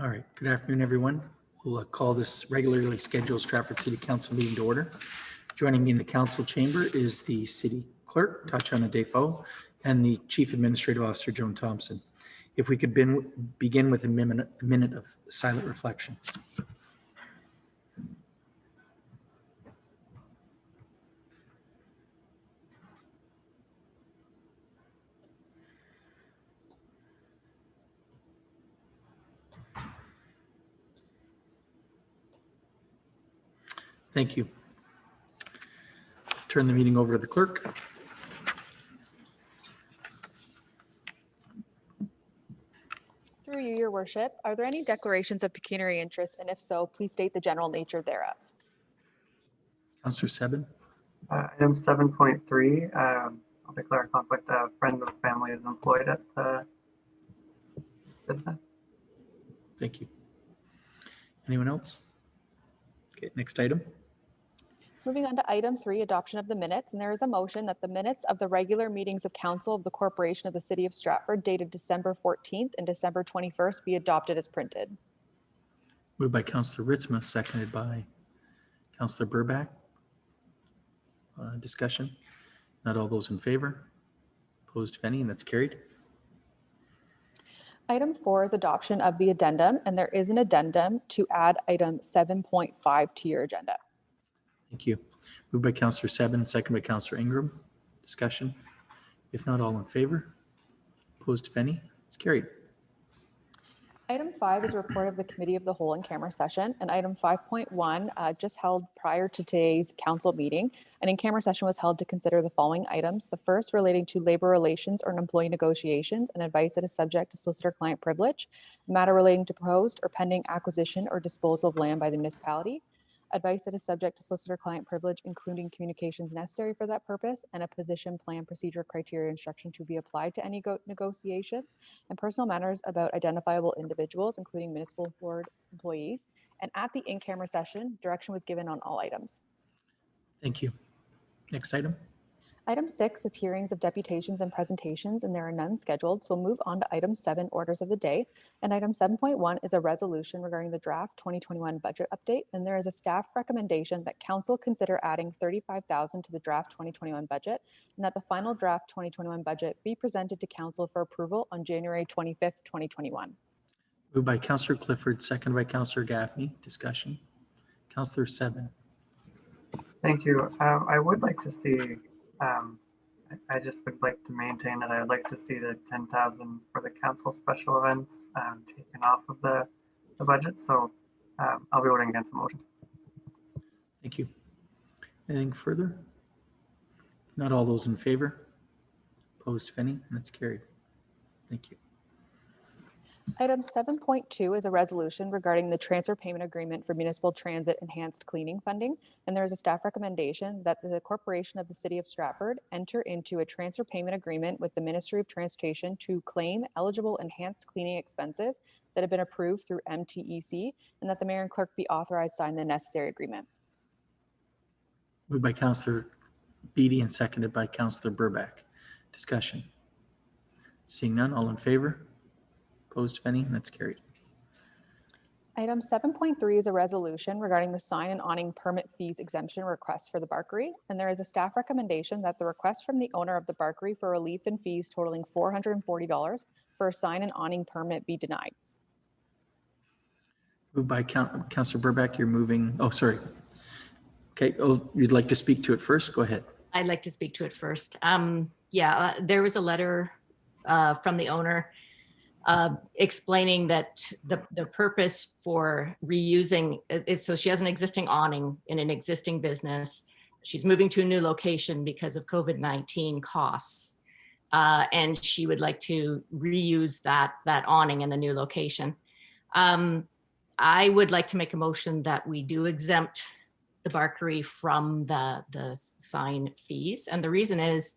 All right, good afternoon, everyone. We'll call this regularly scheduled Stratford City Council meeting to order. Joining me in the council chamber is the city clerk, Tatiana Defoe, and the chief administrative officer, Joan Thompson. If we could begin with a minute of silent reflection. Thank you. Turn the meeting over to the clerk. Through you, your worship, are there any declarations of pecuniary interest? And if so, please state the general nature thereof. Councillor Sebin. Item 7.3, I'll declare a conflict. A friend of the family is employed at the business. Thank you. Anyone else? Okay, next item. Moving on to item 3, adoption of the minutes. And there is a motion that the minutes of the regular meetings of council of the corporation of the city of Stratford dated December 14th and December 21st be adopted as printed. Moved by Councillor Ritzma, seconded by Councillor Burback. Discussion. Not all those in favor. Opposed, if any, and that's carried. Item 4 is adoption of the addendum, and there is an addendum to add item 7.5 to your agenda. Thank you. Moved by Councillor Sebin, second by Councillor Ingram. Discussion. If not, all in favor. Opposed, if any, it's carried. Item 5 is a report of the Committee of the Whole in camera session, and item 5.1 just held prior to today's council meeting. An in-camera session was held to consider the following items. The first relating to labor relations or employee negotiations and advice that is subject to solicitor-client privilege. A matter relating to proposed or pending acquisition or disposal of land by the municipality. Advice that is subject to solicitor-client privilege, including communications necessary for that purpose, and a position, plan, procedure, criteria, instruction to be applied to any negotiations, and personal matters about identifiable individuals, including municipal board employees. And at the in-camera session, direction was given on all items. Thank you. Next item. Item 6 is hearings of deputations and presentations, and there are none scheduled. So we'll move on to item 7, orders of the day. And item 7.1 is a resolution regarding the draft 2021 budget update. And there is a staff recommendation that council consider adding $35,000 to the draft 2021 budget, and that the final draft 2021 budget be presented to council for approval on January 25th, 2021. Moved by Councillor Clifford, second by Councillor Gaffney. Discussion. Councillor Sebin. Thank you. I would like to see, I just would like to maintain that I would like to see the 10,000 for the council special events taken off of the budget. So I'll be voting against the motion. Thank you. Anything further? Not all those in favor. Opposed, if any, and that's carried. Thank you. Item 7.2 is a resolution regarding the transfer payment agreement for municipal transit enhanced cleaning funding. And there is a staff recommendation that the corporation of the city of Stratford enter into a transfer payment agreement with the Ministry of Transportation to claim eligible enhanced cleaning expenses that have been approved through MTEC, and that the mayor and clerk be authorized to sign the necessary agreement. Moved by Councillor Beatty and seconded by Councillor Burback. Discussion. Seeing none, all in favor? Opposed, if any, that's carried. Item 7.3 is a resolution regarding the sign and awning permit fees exemption request for the Barkery. And there is a staff recommendation that the request from the owner of the Barkery for relief in fees totaling $440 for a sign and awning permit be denied. Moved by Councillor Burback, you're moving, oh, sorry. Okay, oh, you'd like to speak to it first? Go ahead. I'd like to speak to it first. There was a letter from the owner explaining that the purpose for reusing it, so she has an existing awning in an existing business. She's moving to a new location because of COVID-19 costs, and she would like to reuse that awning in the new location. I would like to make a motion that we do exempt the Barkery from the sign fees, and the reason is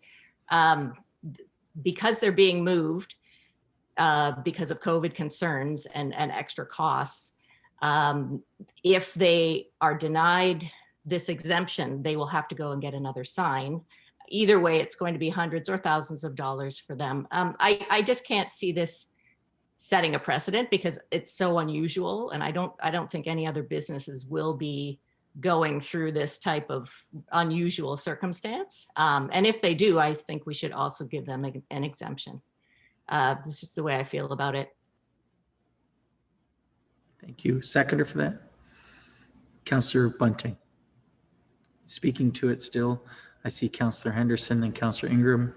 because they're being moved. Because of COVID concerns and extra costs. If they are denied this exemption, they will have to go and get another sign. Either way, it's going to be hundreds or thousands of dollars for them. I just can't see this setting a precedent because it's so unusual. And I don't think any other businesses will be going through this type of unusual circumstance. And if they do, I think we should also give them an exemption. This is just the way I feel about it. Thank you. Seconder for that? Councillor Bunting. Speaking to it still, I see Councillor Henderson and Councillor Ingram.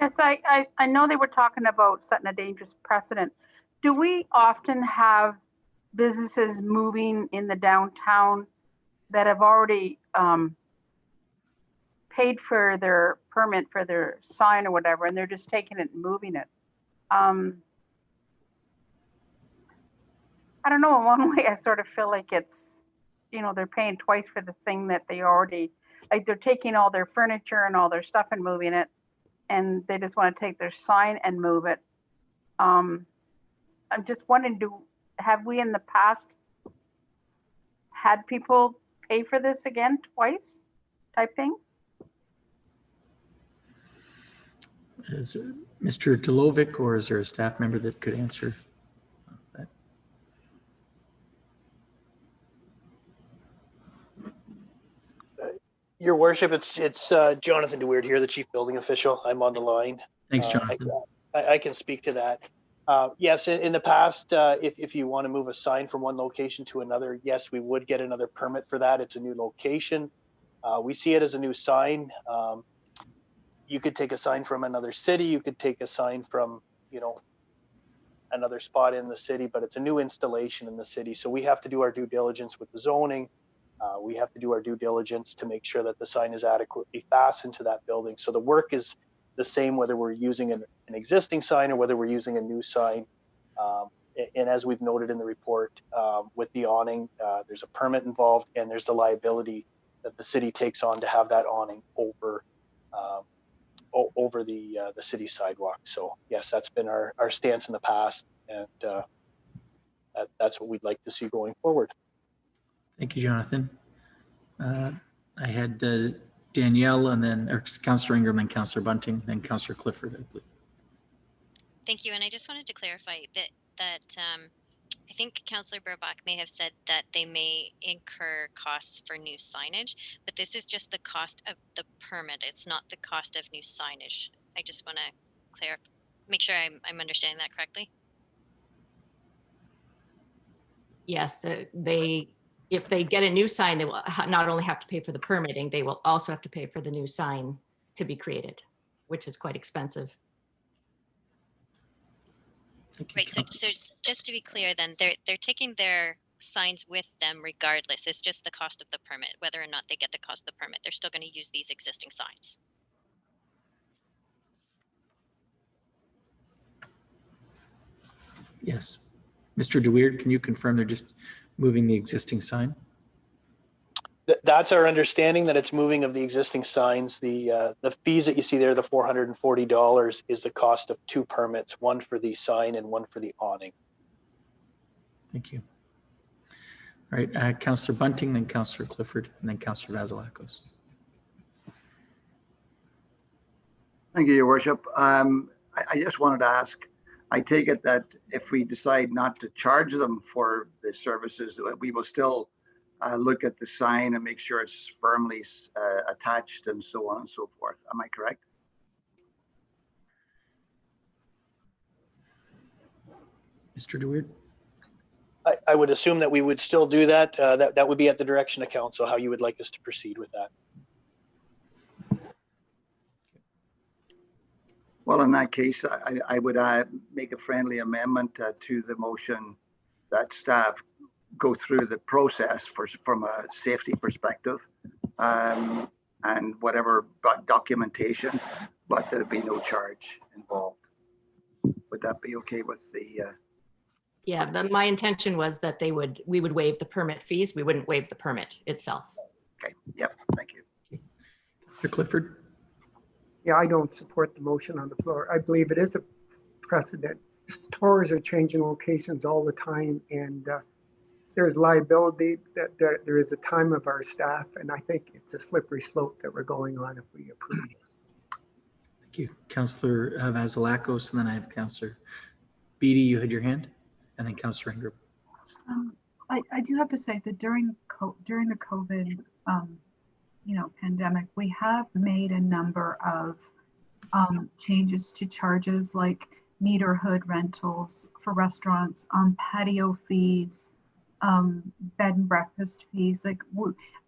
Yes, I know they were talking about setting a dangerous precedent. Do we often have businesses moving in the downtown that have already paid for their permit for their sign or whatever, and they're just taking it and moving it? I don't know, in one way I sort of feel like it's, you know, they're paying twice for the thing that they already, like they're taking all their furniture and all their stuff and moving it, and they just want to take their sign and move it. I'm just wondering, have we in the past had people pay for this again twice type thing? Is it Mr. Delovic, or is there a staff member that could answer that? Your worship, it's Jonathan DeWeerd here, the chief building official. I'm on the line. Thanks, Jonathan. I can speak to that. Yes, in the past, if you want to move a sign from one location to another, yes, we would get another permit for that. It's a new location. We see it as a new sign. You could take a sign from another city. You could take a sign from, you know, another spot in the city, but it's a new installation in the city. So we have to do our due diligence with the zoning. We have to do our due diligence to make sure that the sign is adequately fastened to that building. So the work is the same whether we're using an existing sign or whether we're using a new sign. And as we've noted in the report, with the awning, there's a permit involved, and there's the liability that the city takes on to have that awning over the city sidewalk. So yes, that's been our stance in the past, and that's what we'd like to see going forward. Thank you, Jonathan. I had Danielle, and then Councillor Ingram, and Councillor Bunting, then Councillor Clifford, I believe. Thank you. And I just wanted to clarify that I think Councillor Burbach may have said that they may incur costs for new signage, but this is just the cost of the permit. It's not the cost of new signage. I just want to make sure I'm understanding that correctly. Yes, if they get a new sign, they will not only have to pay for the permitting, they will also have to pay for the new sign to be created, which is quite expensive. Thank you, Right. So just to be clear, then they're taking their signs with them regardless. It's just the cost of the permit, whether or not they get the cost of the permit. They're still going to use these existing signs. Yes. Mr. DeWeerd, can you confirm they're just moving the existing sign? That's our understanding, that it's moving of the existing signs. The fees that you see there, the $440, is the cost of two permits, one for the sign and one for the awning. Thank you. All right, Councillor Bunting, then Councillor Clifford, and then Councillor Vasilakos. Thank you, Your Worship. I just wanted to ask, I take it that if we decide not to charge them for the services, we will still look at the sign and make sure it's firmly attached and so on and so forth. Am I correct? Mr. DeWeerd? I would assume that we would still do that. That would be at the direction of council, how you would like us to proceed with that. Well, in that case, I would make a friendly amendment to the motion that staff go through the process from a safety perspective and whatever documentation, but there'd be no charge involved. Would that be okay with the? Yeah, my intention was that we would waive the permit fees. We wouldn't waive the permit itself. Okay. Yep. Thank you. Mr. Clifford? Yeah, I don't support the motion on the floor. I believe it is a precedent. Stores are changing locations all the time, and there's liability that there is a time of our staff, and I think it's a slippery slope that we're going on if we approve this. Thank you. Councillor Vasilakos, and then I have Councillor Beatty, you had your hand, and then Councillor Ingram. I do have to say that during the COVID, pandemic, we have made a number of changes to charges like meterhood rentals for restaurants, patio fees, bed and breakfast fees. Like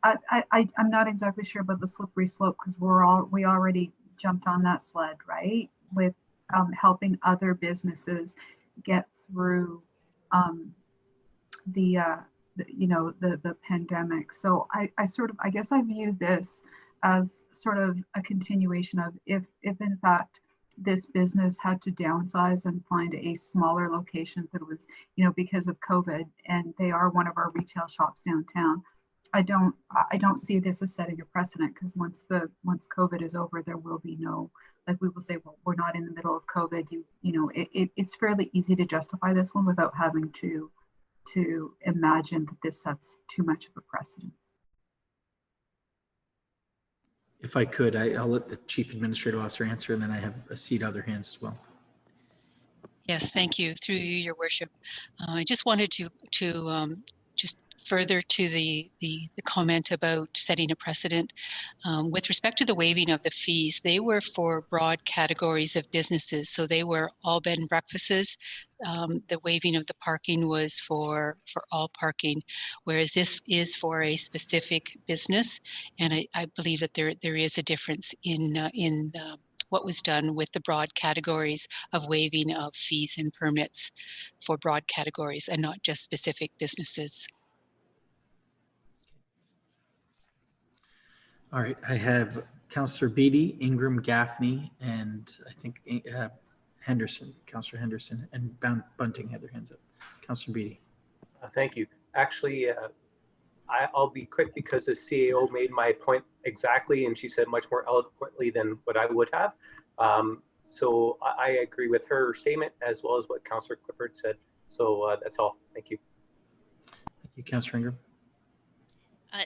I'm not exactly sure about the slippery slope because we already jumped on that sled, right? With helping other businesses get through the pandemic. So I guess I view this as sort of a continuation of if in fact this business had to downsize and find a smaller location that was, because of COVID, and they are one of our retail shops downtown. I don't see this as setting a precedent because once COVID is over, there will be no, like we will say, well, we're not in the middle of COVID. It's fairly easy to justify this one without having to imagine that this sets too much of a precedent. If I could, I'll let the Chief Administrative Officer answer, and then I have a seat other hands as well. Yes, thank you. Through you, Your Worship. I just wanted to just further to the comment about setting a precedent. With respect to the waiving of the fees, they were for broad categories of businesses. So they were all bed and breakfasts. The waiving of the parking was for all parking, whereas this is for a specific business. And I believe that there is a difference in what was done with the broad categories of waiving of fees and permits for broad categories and not just specific businesses. All right, I have Councillor Beatty, Ingram, Gaffney, and I think Henderson, Councillor Henderson, and Bunting had their hands up. Councillor Beatty. Thank you. Actually, I'll be quick because the CAO made my point exactly, and she said much more eloquently than what I would have. So I agree with her statement as well as what Councillor Clifford said. So that's all. Thank you. Thank you, Councillor Ingram.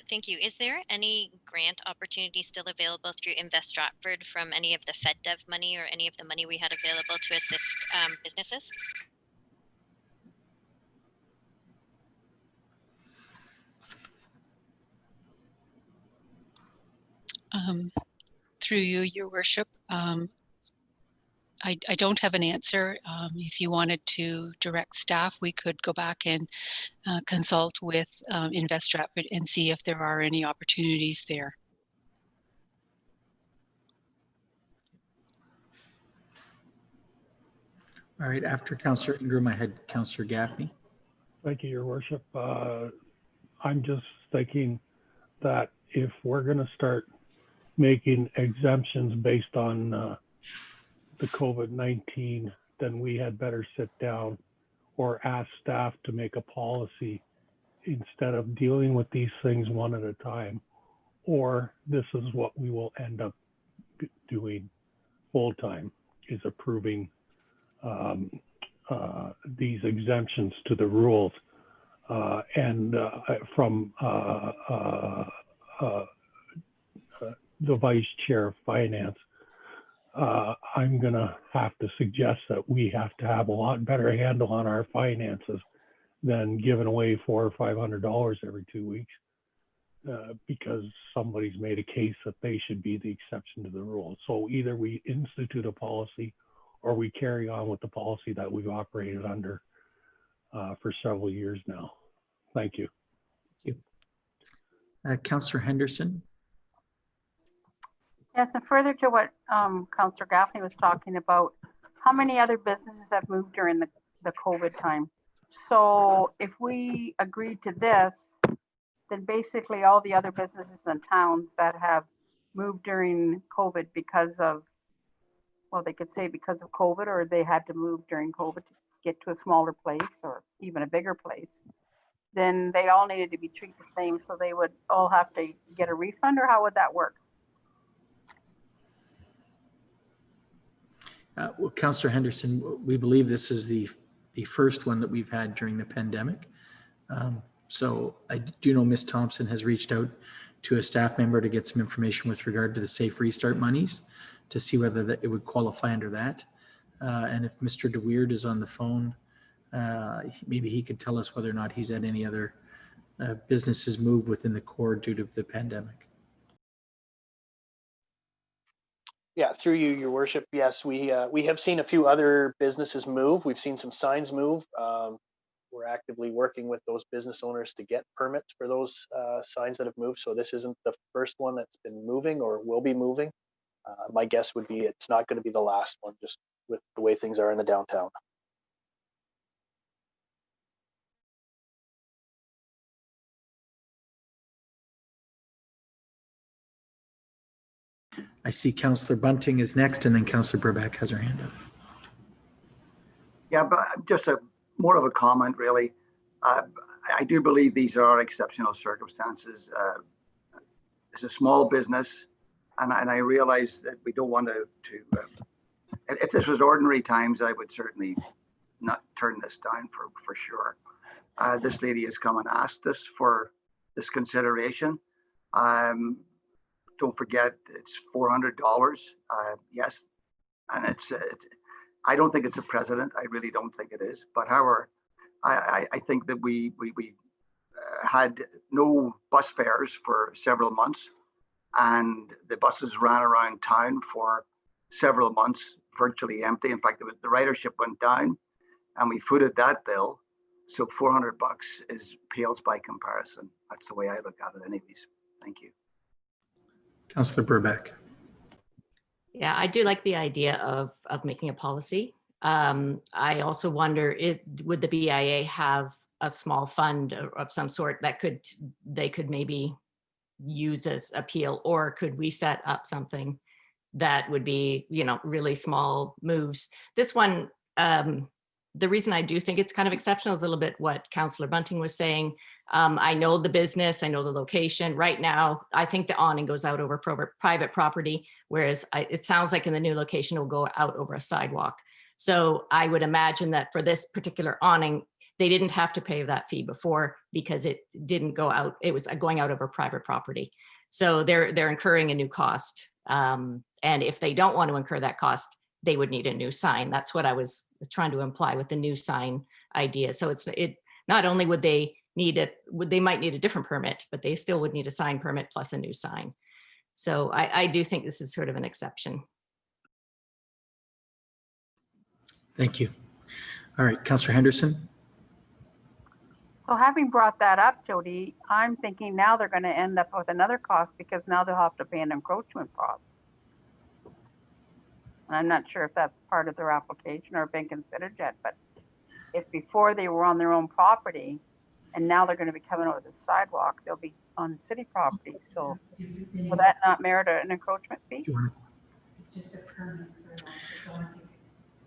Thank you. Is there any grant opportunity still available through Invest Stratford from any of the FedDev money or any of the money we had available to assist businesses? Through you, Your Worship. I don't have an answer. If you wanted to direct staff, we could go back and consult with Invest Stratford and see if there are any opportunities there. All right, after Councillor Ingram, I had Councillor Gaffney. Thank you, Your Worship. I'm just thinking that if we're going to start making exemptions based on the COVID-19, then we had better sit down or ask staff to make a policy instead of dealing with these things one at a time. Or this is what we will end up doing full time, is approving these exemptions to the rules. From the Vice Chair of Finance, I'm gonna have to suggest that we have to have a lot better handle on our finances than giving away $400 or $500 every 2 weeks, because somebody's made a case that they should be the exception to the rule. So either we institute a policy or we carry on with the policy that we've operated under for several years now. Thank you. Thank you. Councillor Henderson. Yes, and further to what Councillor Gaffney was talking about, how many other businesses have moved during the COVID time? So if we agreed to this, then basically all the other businesses and towns that have moved during COVID because of, well, they could say because of COVID, or they had to move during COVID to get to a smaller place or even a bigger place, then they all needed to be treated the same. So they would all have to get a refund, or how would that work? Well, Councillor Henderson, we believe this is the first one that we've had during the pandemic. So I do know Ms. Thompson has reached out to a staff member to get some information with regard to the Safe Restart monies. to see whether it would qualify under that. And if Mr. DeWeerd is on the phone, maybe he could tell us whether or not he's had any other businesses move within the core due to the pandemic. Yeah, through you, Your Worship. Yes, we have seen a few other businesses move. We've seen some signs move. We're actively working with those business owners to get permits for those signs that have moved. So this isn't the first one that's been moving or will be moving. My guess would be it's not going to be the last one, just with the way things are in the downtown. I see Councillor Bunting is next, and then Councillor Burback has her hand up. Yeah, but just more of a comment, really. I do believe these are exceptional circumstances. It's a small business, and I realize that we don't want to if this was ordinary times, I would certainly not turn this down for sure. This lady has come and asked us for this consideration. Don't forget, it's $400. Yes, and I don't think it's a precedent. I really don't think it is. But however, I think that we had no bus fares for several months, and the buses ran around town for several months virtually empty. In fact, the ridership went down, and we footed that bill. So $400 pales by comparison. That's the way I look at it, anyways. Thank you. Councillor Burback. Yeah, I do like the idea of making a policy. I also wonder would the BIA have a small fund of some sort that they could maybe use as appeal, or could we set up something that would be, really small moves? This one, the reason I do think it's kind of exceptional is a little bit what Councillor Bunting was saying. I know the business, I know the location. Right now, I think the awning goes out over private property, whereas it sounds like in the new location, it will go out over a sidewalk. So I would imagine that for this particular awning, they didn't have to pay that fee before because it didn't go out. It was going out over private property. So they're incurring a new cost. And if they don't want to incur that cost, they would need a new sign. That's what I was trying to imply with the new sign idea. So not only would they need it, they might need a different permit, but they still would need a sign permit plus a new sign. So I do think this is sort of an exception. Thank you. All right, Councillor Henderson. So having brought that up, Jody, I'm thinking now they're going to end up with another cost because now they'll have to pay an encroachment cost. And I'm not sure if that's part of their application or been considered yet, but if before they were on their own property and now they're going to be coming over the sidewalk, they'll be on city property. So will that not merit an encroachment fee? It's just a permit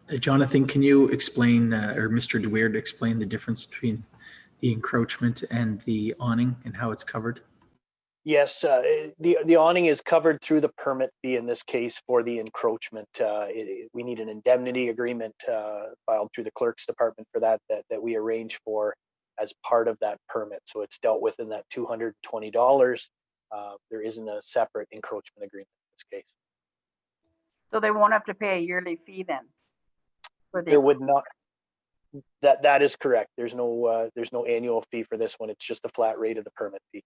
for Jonathan, can you explain, or Mr. DeWeerd explain the difference between the encroachment and the awning and how it's covered? Yes, the awning is covered through the permit fee in this case for the encroachment. We need an indemnity agreement filed through the clerk's department for that we arrange for as part of that permit. So it's dealt with in that $220. There isn't a separate encroachment agreement in this case. So they won't have to pay a yearly fee then? There would not. That is correct. There's no annual fee for this one. It's just a flat rate of the permit fee.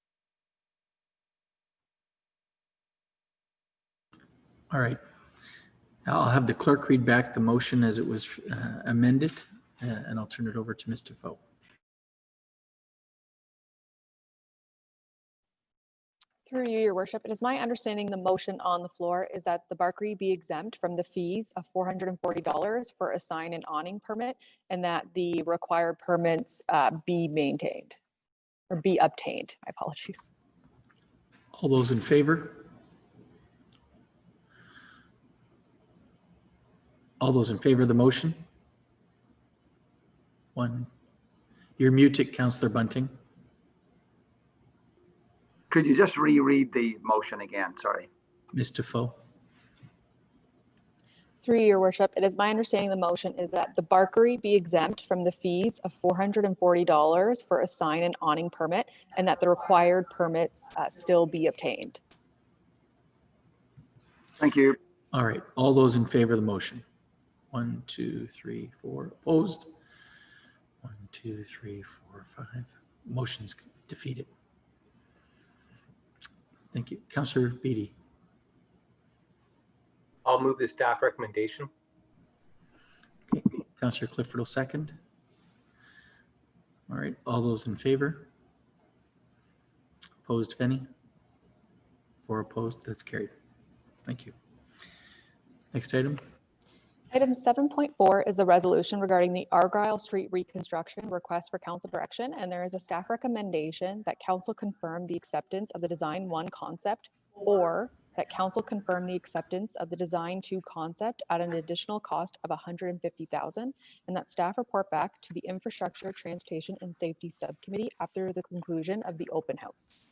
All right. I'll have the clerk read back the motion as it was amended, and I'll turn it over to Ms. Defoe. Through you, Your Worship, it is my understanding the motion on the floor is that the Barkery be exempt from the fees of $440 for a sign and awning permit, and that the required permits be maintained or be obtained. My apologies. All those in favor? All those in favor of the motion? One. You're muted, Councillor Bunting. Could you just reread the motion again? Sorry. Ms. Defoe. Through Your Worship, it is my understanding the motion is that the Barkery be exempt from the fees of $440 for a sign and awning permit, and that the required permits still be obtained. Thank you. All right, all those in favor of the motion? 1, 2, 3, 4 opposed. 1, 2, 3, 4, 5. Motion's defeated. Thank you. Councillor Beatty. I'll move the staff recommendation. Okay. Councillor Clifford will second. All right, all those in favor? Opposed, if any? 4 opposed, that's carried. Thank you. Next item. Item 7.4 is the resolution regarding the Argyle Street reconstruction request for council direction, and there is a staff recommendation that council confirm the acceptance of the Design 1 concept, or that council confirm the acceptance of the Design 2 concept at an additional cost of $150,000, and that staff report back to the Infrastructure, Transportation, and Safety Subcommittee after the conclusion of the open house.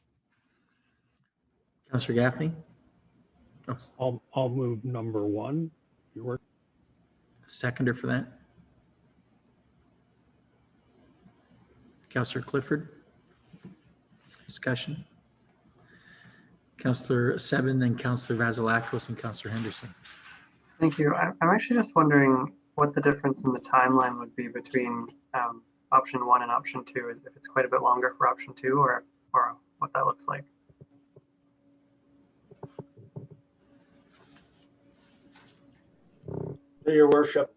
Councillor Gaffney. Oh. I'll move number 1. Your work. Seconder for that. Councillor Clifford. Discussion. Councillor Seven, then Councillor Vasilakos and Councillor Henderson. Thank you. I'm actually just wondering what the difference in the timeline would be between option 1 and option 2, if it's quite a bit longer for option 2 or what that looks like. Your worship,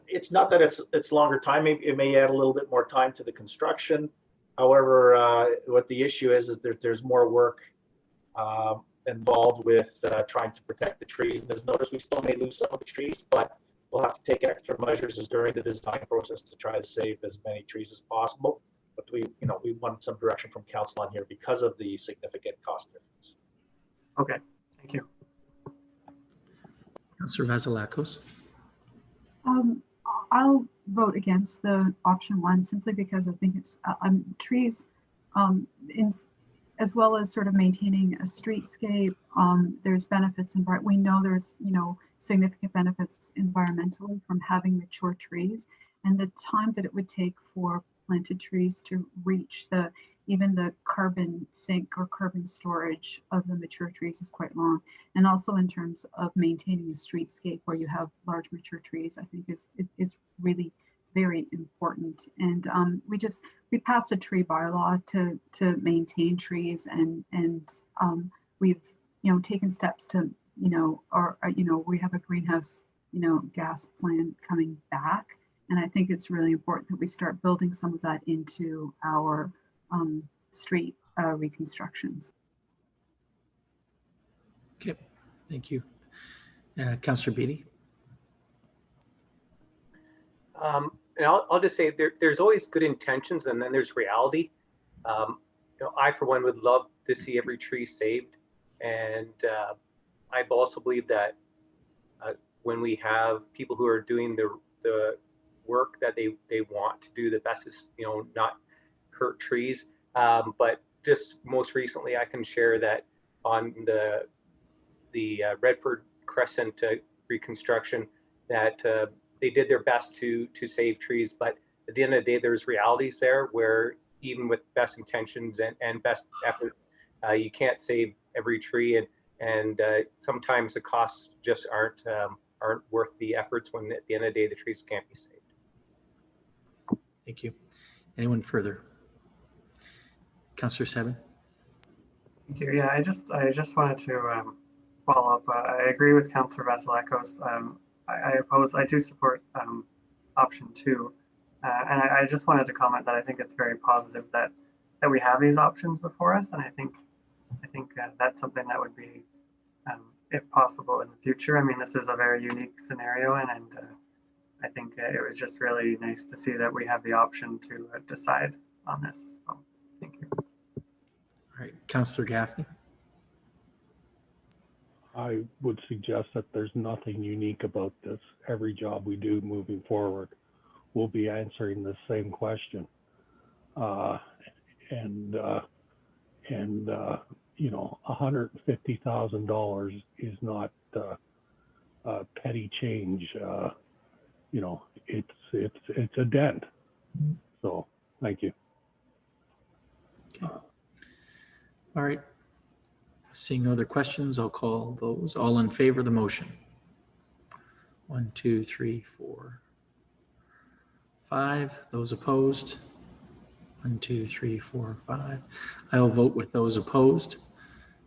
it's not that it's longer time. It may add a little bit more time to the construction. However, what the issue is there's more work involved with trying to protect the trees. And as notice, we still may lose some of the trees, but we'll have to take extra measures during the design process to try to save as many trees as possible. But we want some direction from council on here because of the significant cost difference. Okay, thank you. Councillor Vasilakos. I'll vote against the option 1 simply because I think it's trees, as well as sort of maintaining a streetscape. There's benefits we know there's significant benefits environmentally from having mature trees, and the time that it would take for planted trees to reach even the carbon sink or carbon storage of the mature trees is quite long. And also in terms of maintaining a streetscape where you have large mature trees, I think is really very important. And we passed a tree bylaw to maintain trees, and we've taken steps to we have a greenhouse gas plan coming back, and I think it's really important that we start building some of that into our street reconstructions. Okay, thank you. Councillor Beatty. And I'll just say there's always good intentions, and then there's reality. I, for one, would love to see every tree saved. And I also believe that when we have people who are doing the work that they want to do, the best is, not hurt trees. But just most recently, I can share that on the Redford Crescent reconstruction, that they did their best to save trees, but at the end of the day, there's realities there where even with best intentions and best efforts, you can't save every tree, and sometimes the costs just aren't worth the efforts when at the end of the day the trees can't be saved. Thank you. Anyone further? Councillor Seven. Thank you. Yeah, I just wanted to follow up. I agree with Councillor Vasilakos. I do support option 2, and I just wanted to comment that I think it's very positive that we have these options before us, and I think that's something that would be, if possible, in the future. I mean, this is a very unique scenario, and I think it was just really nice to see that we have the option to decide on this. So, thank you. All right, Councillor Gaffney. I would suggest that there's nothing unique about this. Every job we do moving forward, we'll be answering the same question. $150,000 is not petty change. It's a dent. So thank you. Okay. All right. Seeing no other questions, I'll call those. All in favor of the motion? 1, 2, 3, 4, 5. Those opposed? 1, 2, 3, 4, 5. I will vote with those opposed.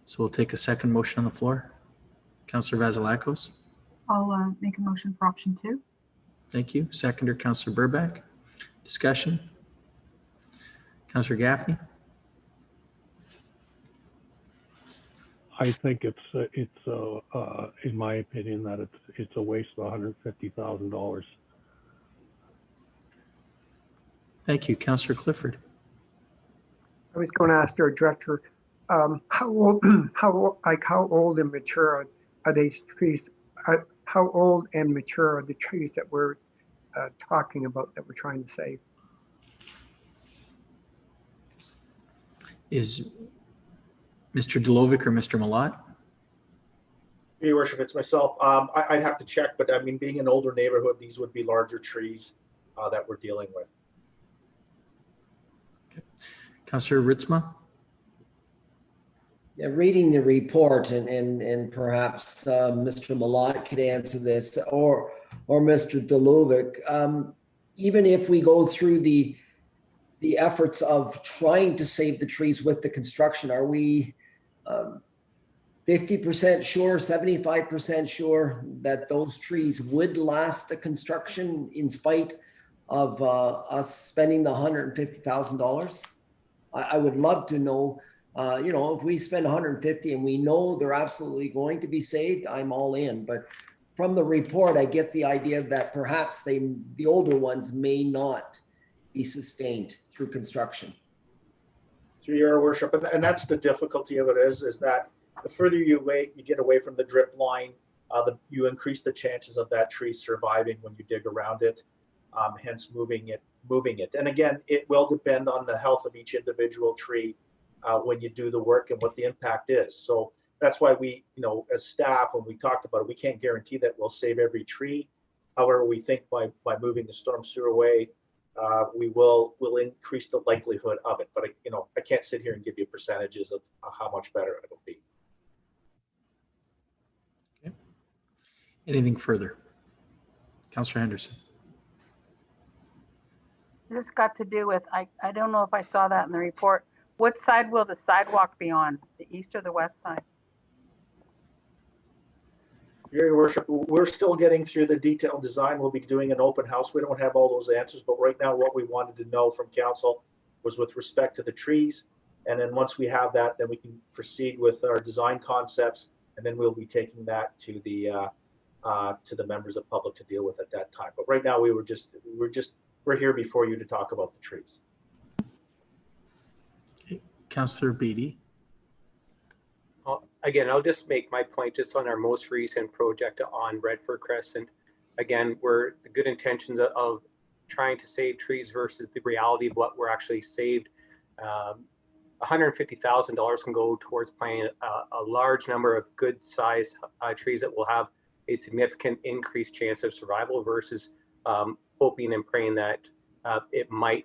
So we'll take a second motion on the floor. Councillor Vasilakos. I'll make a motion for option 2. Thank you. Seconder, Councillor Burback. Discussion. Councillor Gaffney. I think it's in my opinion that it's a waste of $150,000. Thank you. Councillor Clifford. I was going to ask our director, how old, how old and mature are these trees? How old and mature are the trees that we're talking about, that we're trying to save? Is Mr. Delovic or Mr. Malott? Your worship, it's myself. I'd have to check, but I mean, being an older neighborhood, these would be larger trees that we're dealing with. Okay. Councillor Ritzma. Yeah, reading the report, and perhaps Mr. Malott could answer this, or Mr. Delovic. Even if we go through the efforts of trying to save the trees with the construction, are we 50% sure, 75% sure that those trees would last the construction in spite of us spending the $150,000? I would love to know. If we spend 150 and we know they're absolutely going to be saved, I'm all in. But from the report, I get the idea that perhaps the older ones may not be sustained through construction. Through your worship, and that's the difficulty of it is that the further you get away from the drip line, you increase the chances of that tree surviving when you dig around it. Hence moving it. And again, it will depend on the health of each individual tree when you do the work and what the impact is. So that's why we, as staff, when we talked about it, we can't guarantee that we'll save every tree. However, we think by moving the storm sewer away, we will increase the likelihood of it. But I can't sit here and give you percentages of how much better it'll be. Okay. Anything further? Councillor Henderson. This got to do with, I don't know if I saw that in the report. What side will the sidewalk be on, the east or the west side? Your worship, we're still getting through the detailed design. We'll be doing an open house. We don't have all those answers, but right now what we wanted to know from council was with respect to the trees. And then once we have that, then we can proceed with our design concepts, and then we'll be taking that to the members of public to deal with at that time. But right now we're here before you to talk about the trees. Okay. Councillor Beatty. Again, I'll just make my point just on our most recent project on Redford Crescent. Again, the good intentions of trying to save trees versus the reality of what we're actually saved. $150,000 can go towards planting a large number of good size trees that will have a significant increased chance of survival versus hoping and praying that it might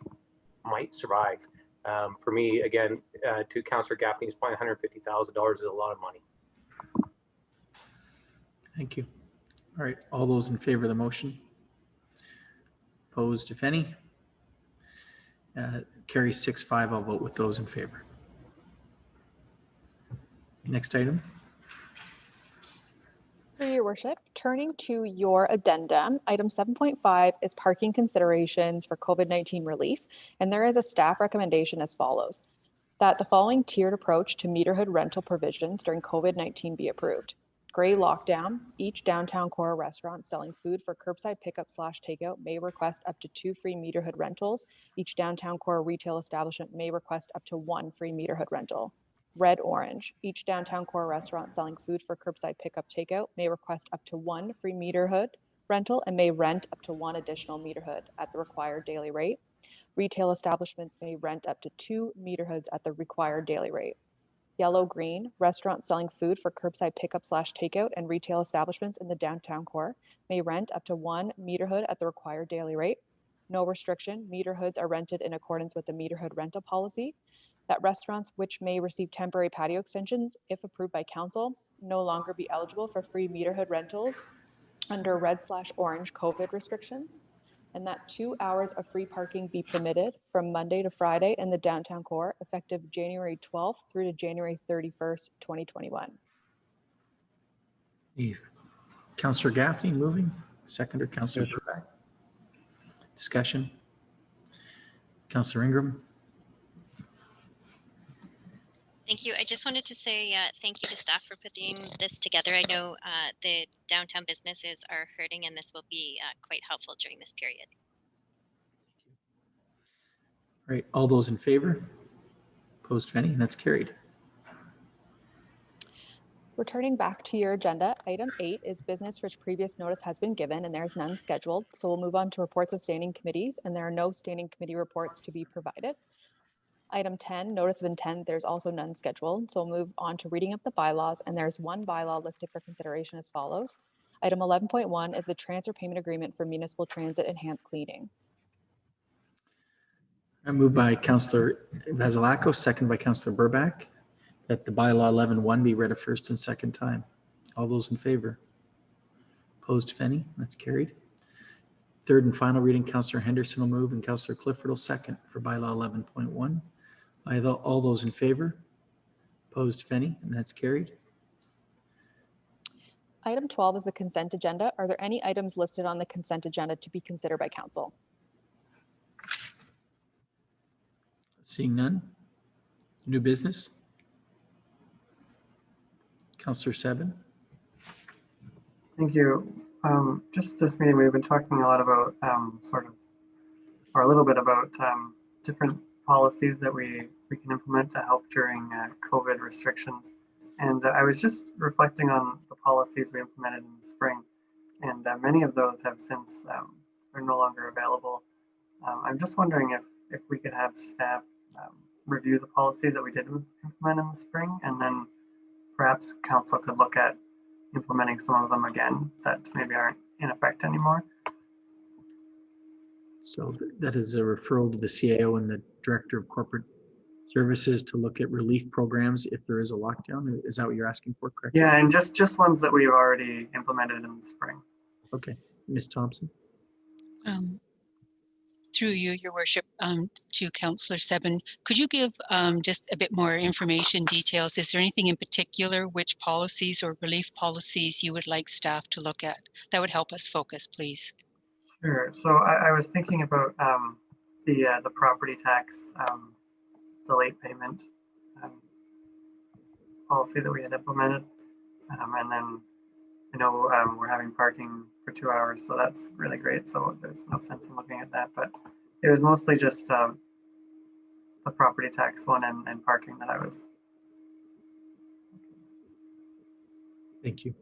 survive. For me, again, to Councillor Gaffney's point, $150,000 is a lot of money. Thank you. All right, all those in favor of the motion? Opposed, if any? Carries 6-5. I'll vote with those in favor. Next item. Through your worship, turning to your addendum, item 7.5 is parking considerations for COVID-19 relief, and there is a staff recommendation as follows: that the following tiered approach to meterhood rental provisions during COVID-19 be approved. Gray lockdown: each downtown core restaurant selling food for curbside pickup/takeout may request up to 2 free meterhood rentals. Each downtown core retail establishment may request up to 1 free meterhood rental. Red orange: each downtown core restaurant selling food for curbside pickup takeout may request up to 1 free meterhood rental and may rent up to 1 additional meterhood at the required daily rate. Retail establishments may rent up to 2 meterhoods at the required daily rate. Yellow green: restaurants selling food for curbside pickup/takeout and retail establishments in the downtown core may rent up to 1 meterhood at the required daily rate. No restriction: meterhoods are rented in accordance with the meterhood rental policy. that restaurants which may receive temporary patio extensions, if approved by council, no longer be eligible for free meterhood rentals under red/orange COVID restrictions, and that 2 hours of free parking be permitted from Monday to Friday in the downtown core, effective January 12th through to January 31st, 2021. Councillor Gaffney moving, seconder Councillor Yes. Burback. Discussion. Councillor Ingram. Thank you. I just wanted to say thank you to staff for putting this together. I know the downtown businesses are hurting, and this will be quite helpful during this period. All right, all those in favor? Opposed, if any? That's carried. Returning back to your agenda, item 8 is business for which previous notice has been given and there's none scheduled. So we'll move on to reports of standing committees, and there are no standing committee reports to be provided. Item 10, notice of intent, there's also none scheduled. So we'll move on to reading up the bylaws, and there's one bylaw listed for consideration as follows. Item 11.1 is the transfer payment agreement for municipal transit enhanced cleaning. I move by Councillor Vasilako, second by Councillor Burback, that the bylaw 11.1 be read a first and second time. All those in favor? Opposed, if any? That's carried. Third and final reading, Councillor Henderson will move and Councillor Clifford will second for bylaw 11.1. All those in favor? Opposed, if any? And that's carried. Item 12 is the consent agenda. Are there any items listed on the consent agenda to be considered by council? Seeing none. New business. Councillor Seven. Thank you. Just this meeting, we've been talking a lot about a little bit about different policies that we can implement to help during COVID restrictions. And I was just reflecting on the policies we implemented in the spring, and many of those have since are no longer available. I'm just wondering if we could have staff review the policies that we did implement in the spring, and then perhaps council could look at implementing some of them again that maybe aren't in effect anymore. So that is a referral to the CAO and the Director of Corporate Services to look at relief programs if there is a lockdown. Is that what you're asking for, correct? Yeah, and just ones that we've already implemented in the spring. Okay, Ms. Thompson. Through you, Your Worship, to Councillor Seven, could you give just a bit more information, details? Is there anything in particular, which policies or relief policies you would like staff to look at? That would help us focus, please. Sure. So I was thinking about the property tax delayed payment policy that we had implemented, and then I know we're having parking for 2 hours, so that's really great. So there's no sense in looking at that, but it was mostly just the property tax one and parking that I was. Thank you.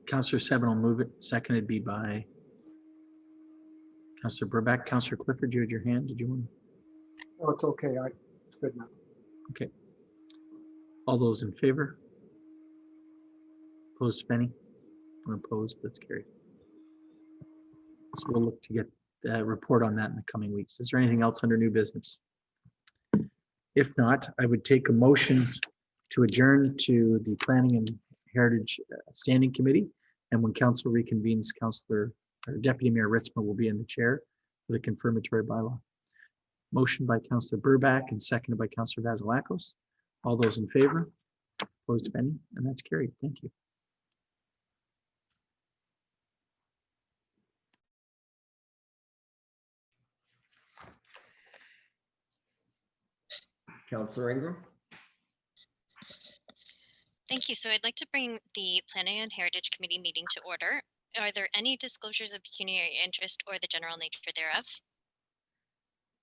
Councillor Seven will move it. Seconded be by Councillor Burback. Councillor Clifford, you had your hand. Did you want to? Oh, it's okay. It's good now. Okay. All those in favor? Opposed, if any? Unopposed, that's carried. So we'll look to get a report on that in the coming weeks. Is there anything else under new business? If not, I would take a motion to adjourn to the Planning and Heritage Standing Committee. And when council reconvenes, Deputy Mayor Ritzma will be in the chair for the confirmatory bylaw. Motion by Councillor Burback and seconded by Councillor Vasilakos. All those in favor? Opposed, if any? And that's carried. Thank you. Councillor Ingram. Thank you. So I'd like to bring the Planning and Heritage Committee meeting to order. Are there any disclosures of pecuniary interest or the general nature thereof?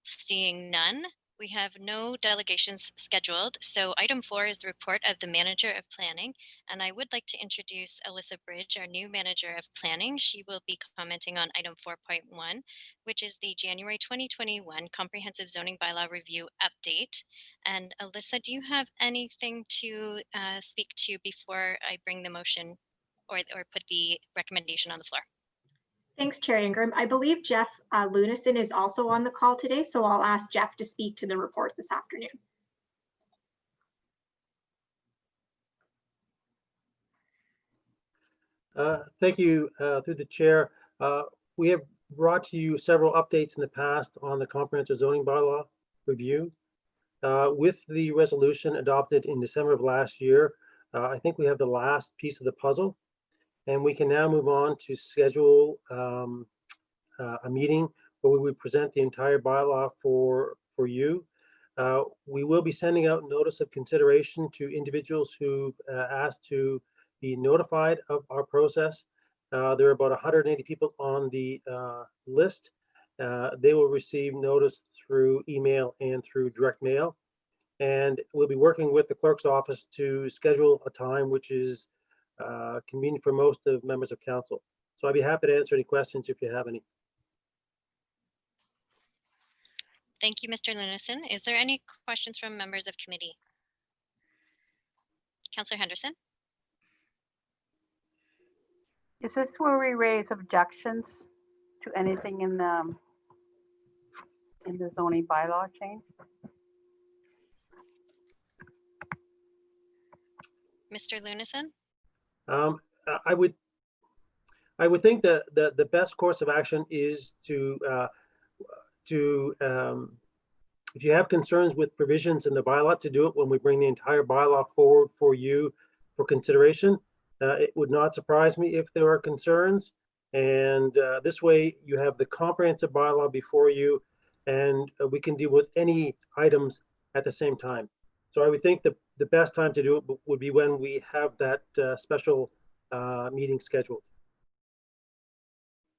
Seeing none, we have no delegations scheduled. So item 4 is the report of the Manager of Planning. And I would like to introduce Alyssa Bridge, our new Manager of Planning. She will be commenting on item 4.1, which is the January 2021 Comprehensive Zoning Bylaw Review Update. And Alyssa, do you have anything to speak to before I bring the motion or put the recommendation on the floor? Thanks, Chair Ingram. I believe Jeff Lunison is also on the call today, so I'll ask Jeff to speak to the report this afternoon. Thank you, through the chair. We have brought to you several updates in the past on the comprehensive zoning bylaw review. With the resolution adopted in December of last year, I think we have the last piece of the puzzle, and we can now move on to schedule a meeting where we would present the entire bylaw for you. We will be sending out notice of consideration to individuals who asked to be notified of our process. There are about 180 people on the list. They will receive notice through email and through direct mail. And we'll be working with the clerk's office to schedule a time which is convenient for most of members of council. So I'd be happy to answer any questions if you have any. Thank you, Mr. Lunison. Is there any questions from members of committee? Councillor Henderson? Is this where we raise objections to anything in the zoning bylaw change? Mr. Lunison? I would think that the best course of action is to if you have concerns with provisions in the bylaw, to do it when we bring the entire bylaw forward for you for consideration. It would not surprise me if there are concerns, and this way you have the comprehensive bylaw before you, and we can deal with any items at the same time. So I would think the best time to do it would be when we have that special meeting scheduled.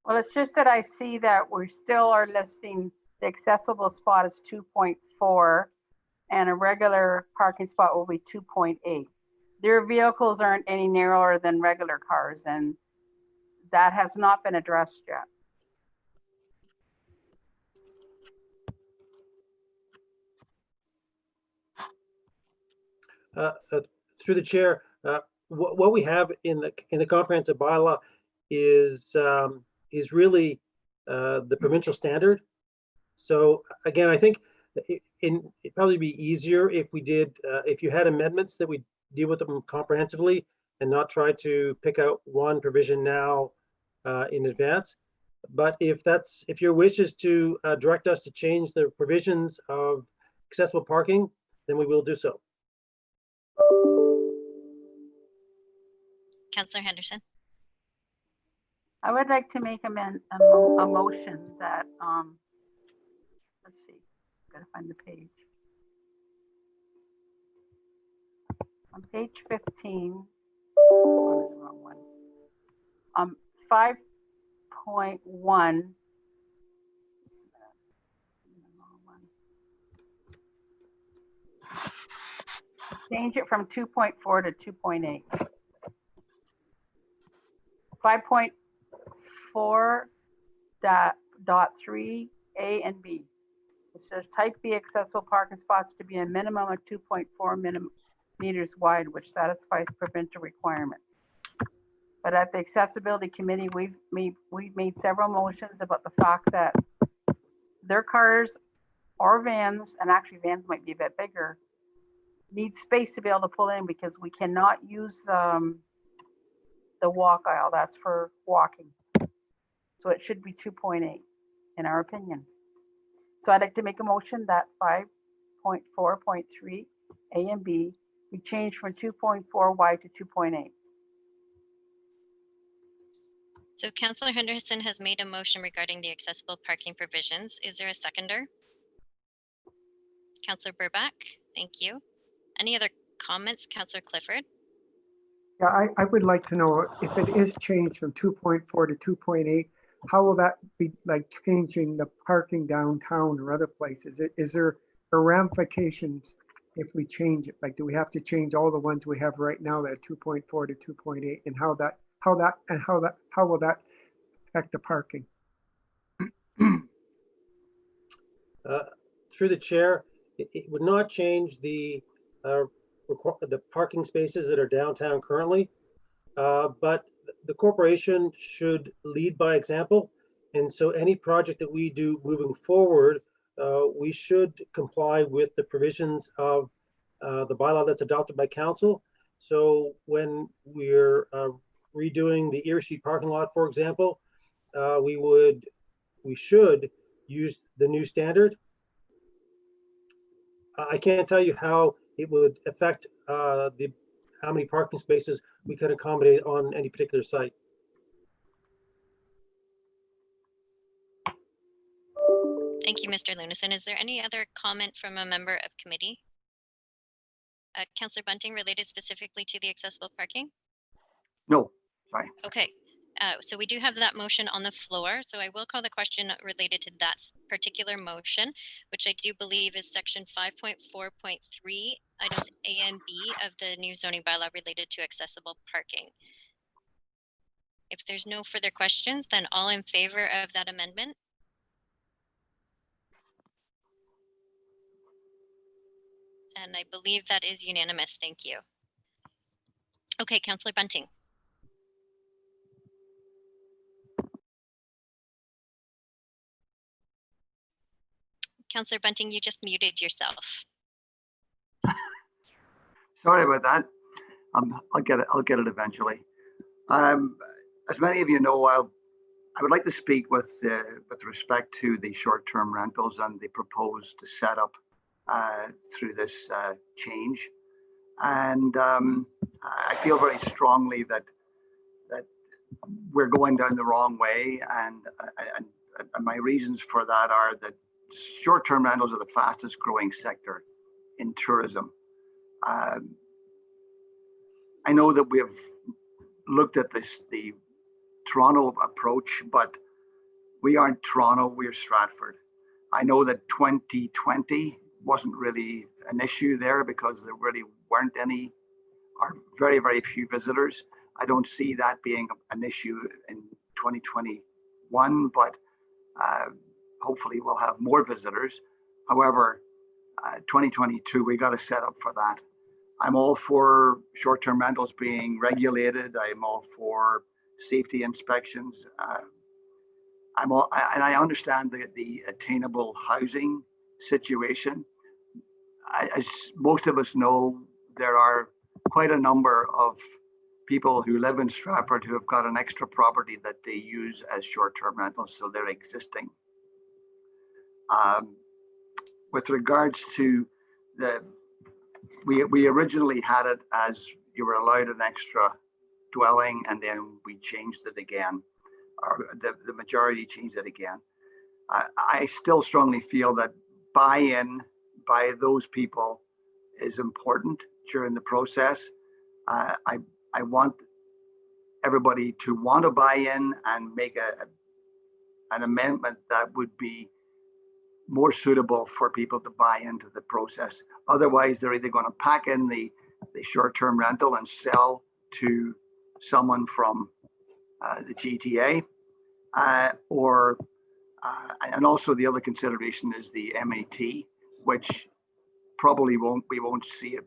Well, it's just that I see that we still are listing the accessible spot as 2.4 and a regular parking spot will be 2.8. Their vehicles aren't any narrower than regular cars, and that has not been addressed yet. Through the chair, what we have in the comprehensive bylaw is really the provincial standard. So again, I think it'd probably be easier if we did if you had amendments that we deal with them comprehensively and not try to pick out one provision now in advance. But if your wish is to direct us to change the provisions of accessible parking, then we will do so. Councillor Henderson? I would like to make a motion that, let's see, gotta find the page. On page 15, oh, the wrong one. 5.1. Change it from 2.4 to 2.8. 5.4.3 A and B. It says type B accessible parking spots to be a minimum of 2.4 meters wide, which satisfies provincial requirements. But at the accessibility committee, we've made several motions about the fact that their cars or vans, and actually vans might be a bit bigger, need space to be able to pull in because we cannot use the walk aisle. That's for walking. So it should be 2.8 in our opinion. So I'd like to make a motion that 5.4.3 A and B be changed from 2.4 wide to 2.8. So Councillor Henderson has made a motion regarding the accessible parking provisions. Is there a seconder? Councillor Burbach, thank you. Any other comments, Councillor Clifford? Yeah, I would like to know if it is changed from 2.4 to 2.8, how will that be like changing the parking downtown or other places? Is there ramifications if we change it? Like, do we have to change all the ones we have right now that are 2.4 to 2.8, and how will that affect the parking? Through the chair, it would not change the parking spaces that are downtown currently, but the corporation should lead by example. And so any project that we do moving forward, we should comply with the provisions of the bylaw that's adopted by council. So when we're redoing the Erie Street parking lot, for example, we should use the new standard. I can't tell you how it would affect how many parking spaces we could accommodate on any particular site. Thank you, Mr. Lunison. Is there any other comment from a member of committee? Councillor Bunting, related specifically to the accessible parking? No, sorry. Okay, so we do have that motion on the floor. So I will call the question related to that particular motion, which I do believe is section 5.4.3, items A and B of the new zoning bylaw related to accessible parking. If there's no further questions, then all in favor of that amendment? And I believe that is unanimous. Thank you. Okay, Councillor Bunting. Councillor Bunting, you just muted yourself. Sorry about that. I'll get it eventually. As many of you know, I would like to speak with respect to the short-term rentals and the proposed setup through this change. And I feel very strongly that we're going down the wrong way. And my reasons for that are that short-term rentals are the fastest growing sector in tourism. I know that we have looked at the Toronto approach, but we aren't Toronto, we're Stratford. I know that 2020 wasn't really an issue there because there really weren't any or very, very few visitors. I don't see that being an issue in 2021, but hopefully we'll have more visitors. However, 2022, we got to set up for that. I'm all for short-term rentals being regulated. I'm all for safety inspections. And I understand the attainable housing situation. As most of us know, there are quite a number of people who live in Stratford who have got an extra property that they use as short-term rentals, so they're existing. With regards to we originally had it as you were allowed an extra dwelling, and then we changed it again, or the majority changed it again. I still strongly feel that buy-in by those people is important during the process. I want everybody to want to buy in and make an amendment that would be more suitable for people to buy into the process. Otherwise, they're either going to pack in the short-term rental and sell to someone from the GTA, and also the other consideration is the MAT, which probably we won't see it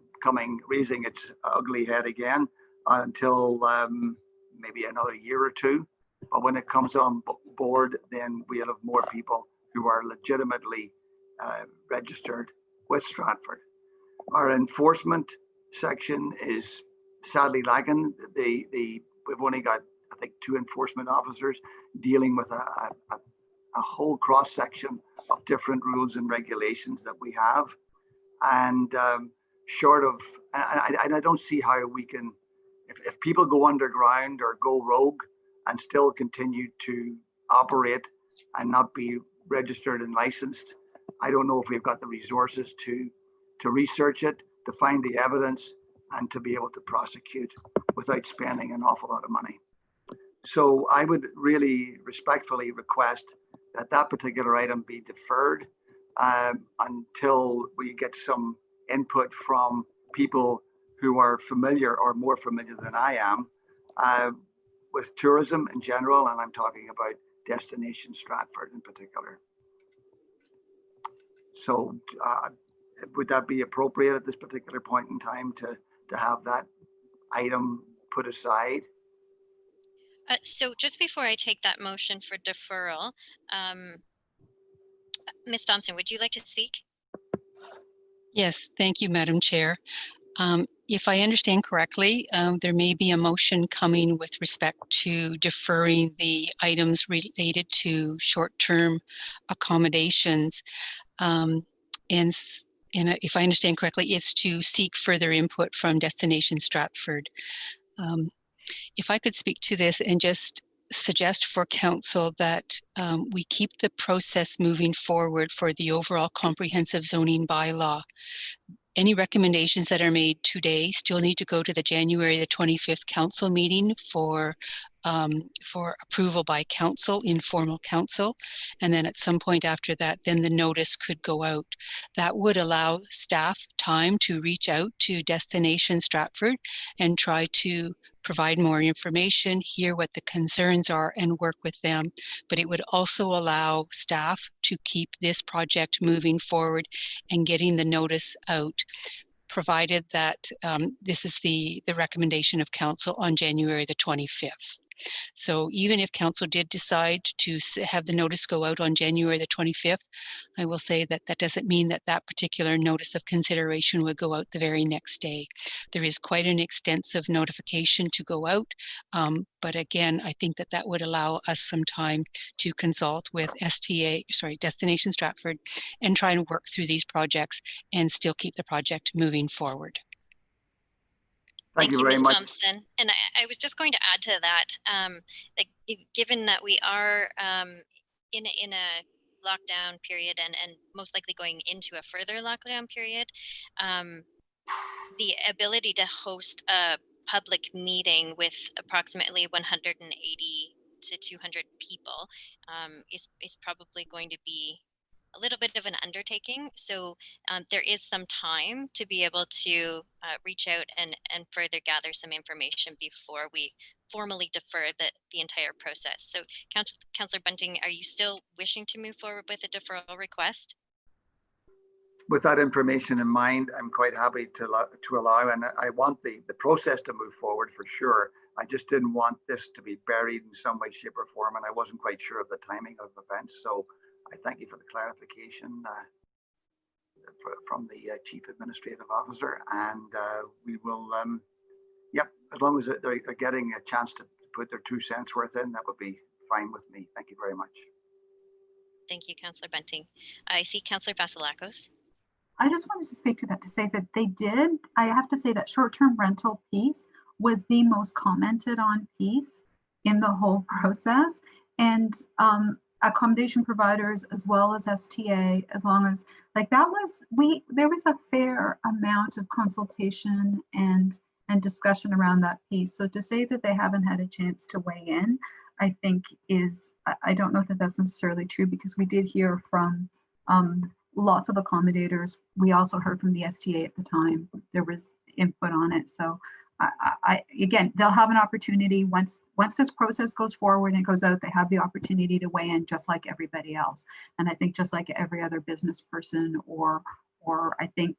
raising its ugly head again until maybe another year or two. But when it comes on board, then we'll have more people who are legitimately registered with Stratford. Our enforcement section is sadly lacking. We've only got, I think, 2 enforcement officers dealing with a whole cross section of different rules and regulations that we have. And short of, and I don't see how we can, if people go underground or go rogue and still continue to operate and not be registered and licensed, I don't know if we've got the resources to research it, to find the evidence, and to be able to prosecute without spending an awful lot of money. So I would really respectfully request that that particular item be deferred until we get some input from people who are familiar or more familiar than I am with tourism in general, and I'm talking about Destination Stratford in particular. So would that be appropriate at this particular point in time to have that item put aside? So just before I take that motion for deferral, Ms. Thompson, would you like to speak? Yes, thank you, Madam Chair. If I understand correctly, there may be a motion coming with respect to deferring the items related to short-term accommodations. And if I understand correctly, it's to seek further input from Destination Stratford. If I could speak to this and just suggest for council that we keep the process moving forward for the overall comprehensive zoning bylaw. Any recommendations that are made today still need to go to the January the 25th council meeting for approval by council, informal council. And then at some point after that, then the notice could go out. That would allow staff time to reach out to Destination Stratford and try to provide more information, hear what the concerns are, and work with them. But it would also allow staff to keep this project moving forward and getting the notice out, provided that this is the recommendation of council on January the 25th. So even if council did decide to have the notice go out on January the 25th, I will say that that doesn't mean that that particular notice of consideration would go out the very next day. There is quite an extensive notification to go out. But again, I think that that would allow us some time to consult with Destination Stratford and try and work through these projects and still keep the project moving forward. Thank you, very Ms. much. Thompson. And I was just going to add to that, given that we are in a lockdown period and most likely going into a further lockdown period, the ability to host a public meeting with approximately 180 to 200 people is probably going to be a little bit of an undertaking. So there is some time to be able to reach out and further gather some information before we formally defer the entire process. So Councillor Bunting, are you still wishing to move forward with a deferral request? With that information in mind, I'm quite happy to allow, and I want the process to move forward for sure. I just didn't want this to be buried in some way, shape, or form, and I wasn't quite sure of the timing of events. So I thank you for the clarification from the Chief Administrative Officer, and we will, as long as they're getting a chance to put their 2 cents worth in, that would be fine with me. Thank you very much. Thank you, Councillor Bunting. I see Councillor Vasilakos. I just wanted to speak to that to say that they did. I have to say that short-term rental piece was the most commented on piece in the whole process. And accommodation providers as well as STA, as long as there was a fair amount of consultation and discussion around that piece. So to say that they haven't had a chance to weigh in, I think I don't know that that's necessarily true, because we did hear from lots of accommodators. We also heard from the STA at the time. There was input on it. So again, they'll have an opportunity once this process goes forward and goes out, they have the opportunity to weigh in just like everybody else. And I think just like every other business person or I think,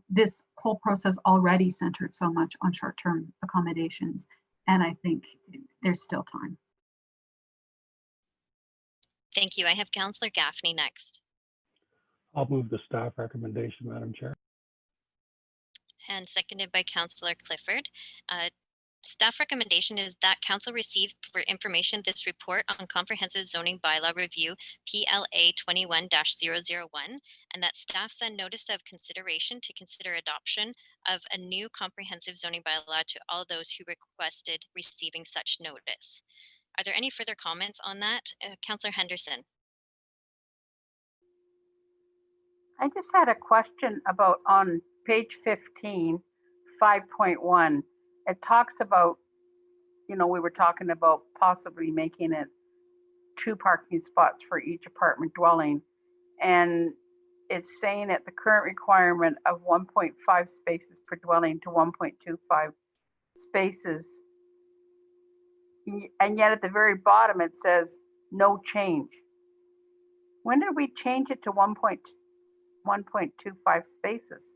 this whole process already centered so much on short-term accommodations. And I think there's still time. Thank you. I have Councillor Gaffney next. I'll move the staff recommendation, Madam Chair. And seconded by Councillor Clifford. Staff recommendation is that council receive for information this report on comprehensive zoning bylaw review PLA 21-001, and that staff send notice of consideration to consider adoption of a new comprehensive zoning bylaw to all those who requested receiving such notice. Are there any further comments on that? Councillor Henderson. I just had a question about on page 15, 5.1. It talks about, we were talking about possibly making it 2 parking spots for each apartment dwelling. And it's saying that the current requirement of 1.5 spaces per dwelling to 1.25 spaces. And yet at the very bottom, it says no change. When did we change it to 1.25 spaces?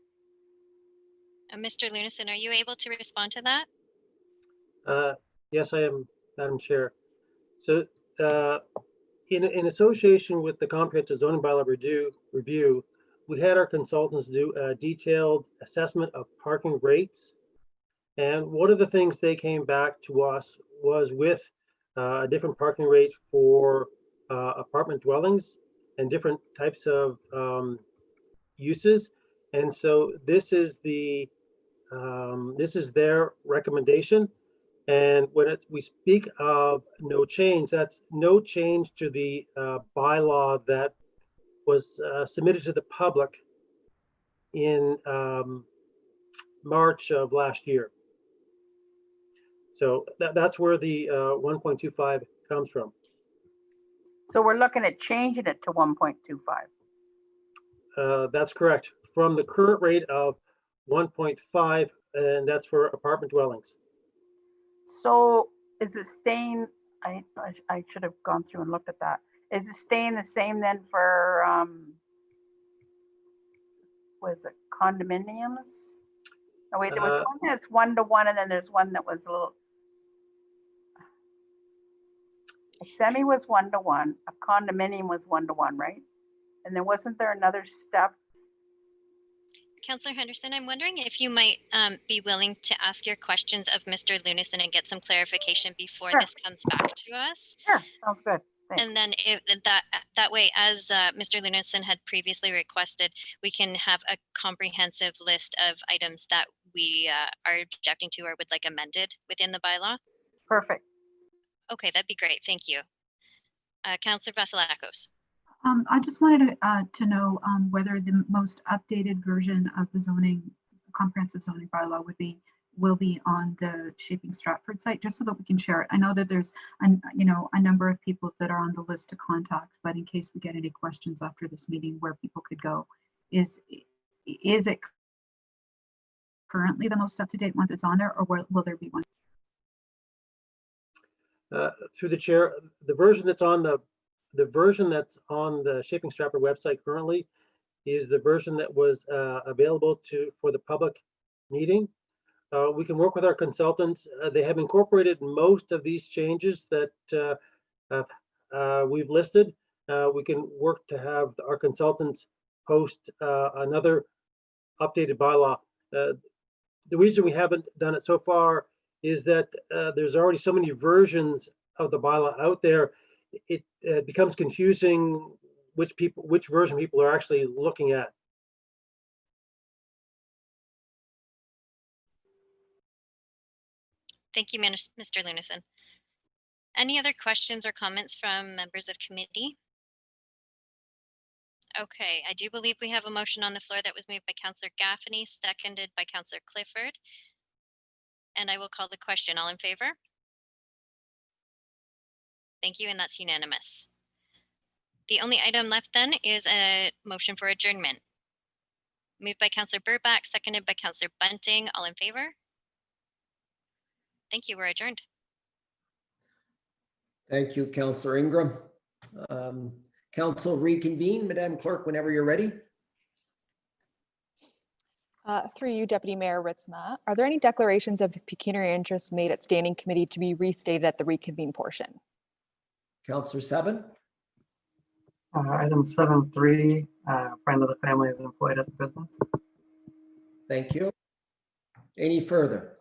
Mr. Lunison, are you able to respond to that? Yes, I am, Madam Chair. So in association with the comprehensive zoning bylaw review, we had our consultants do a detailed assessment of parking rates. And one of the things they came back to us was with a different parking rate for apartment dwellings and different types of uses. And so this is their recommendation. And when we speak of no change, that's no change to the bylaw that was submitted to the public in March of last year. So that's where the 1.25 comes from. So we're looking at changing it to 1.25. That's correct. From the current rate of 1.5, and that's for apartment dwellings. So is it staying, I should have gone through and looked at that. Is it staying the same then for, was it condominiums? Oh wait, there was one that's 1-to-1 and then there's one that was a little. A semi was 1-to-1, a condominium was 1-to-1, right? And then wasn't there another step? Councillor Henderson, I'm wondering if you might be willing to ask your questions of Mr. Lunison and get some clarification before Sure. this comes back to us. Sure, sounds good. Thanks. And then if that way, as Mr. Lunison had previously requested, we can have a comprehensive list of items that we are objecting to or would like amended within the bylaw. Perfect. Okay, that'd be great. Thank you. Councillor Vasilakos. I just wanted to know whether the most updated version of the comprehensive zoning bylaw will be on the Shaping Stratford site, just so that we can share it. I know that there's a number of people that are on the list to contact, but in case we get any questions after this meeting, where people could go, is it currently the most up-to-date one that's on there, or will there be one? Through the chair, the version that's on the Shaping Stratford website currently is the version that was available for the public meeting. We can work with our consultants. They have incorporated most of these changes that we've listed. We can work to have our consultants post another updated bylaw. The reason we haven't done it so far is that there's already so many versions of the bylaw out there. It becomes confusing which version people are actually looking at. Thank you, Mr. Lunison. Any other questions or comments from members of committee? Okay, I do believe we have a motion on the floor that was moved by Councillor Gaffney, seconded by Councillor Clifford. And I will call the question. All in favor? Thank you, and that's unanimous. The only item left then is a motion for adjournment. Moved by Councillor Burbach, seconded by Councillor Bunting. All in favor? Thank you, we're adjourned. Thank you, Councillor Ingram. Council reconvene, Madam Clerk, whenever you're ready. Through you, Deputy Mayor Ritzma, are there any declarations of pecuniary interest made at standing committee to be restated at the reconvene portion? Councillor 7. Item 7.3, friend of the family is employed at the business. Thank you. Any further?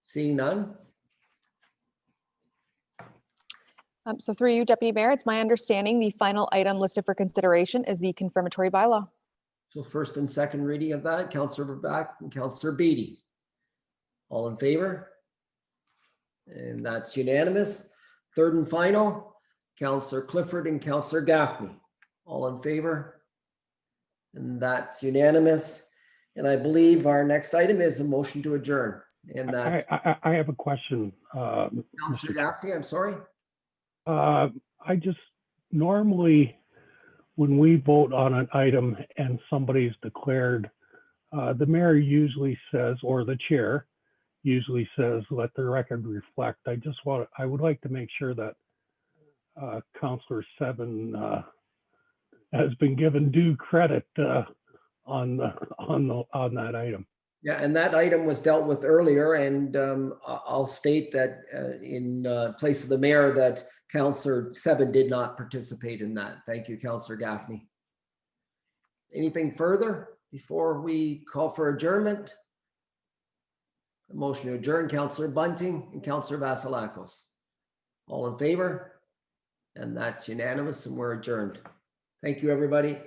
Seeing none. So through you, Deputy Mayor, it's my understanding the final item listed for consideration is the confirmatory bylaw. So first and second reading of that, Councillor Burbach and Councillor Beatty. All in favor? And that's unanimous. Third and final, Councillor Clifford and Councillor Gaffney. All in favor? And that's unanimous. And I believe our next item is a motion to adjourn. And that's I have a question. Councillor Gaffney, I'm sorry. I just normally, when we vote on an item and somebody's declared, the mayor usually says, or the chair usually says, let the record reflect. I would like to make sure that Councillor 7 has been given due credit on that item. Yeah, and that item was dealt with earlier, and I'll state that in place of the mayor that Councillor Seven did not participate in that. Thank you, Councillor Gaffney. Anything further before we call for adjournment? A motion to adjourn, Councillor Bunting and Councillor Vasilakos. All in favor? And that's unanimous, and we're adjourned. Thank you, everybody.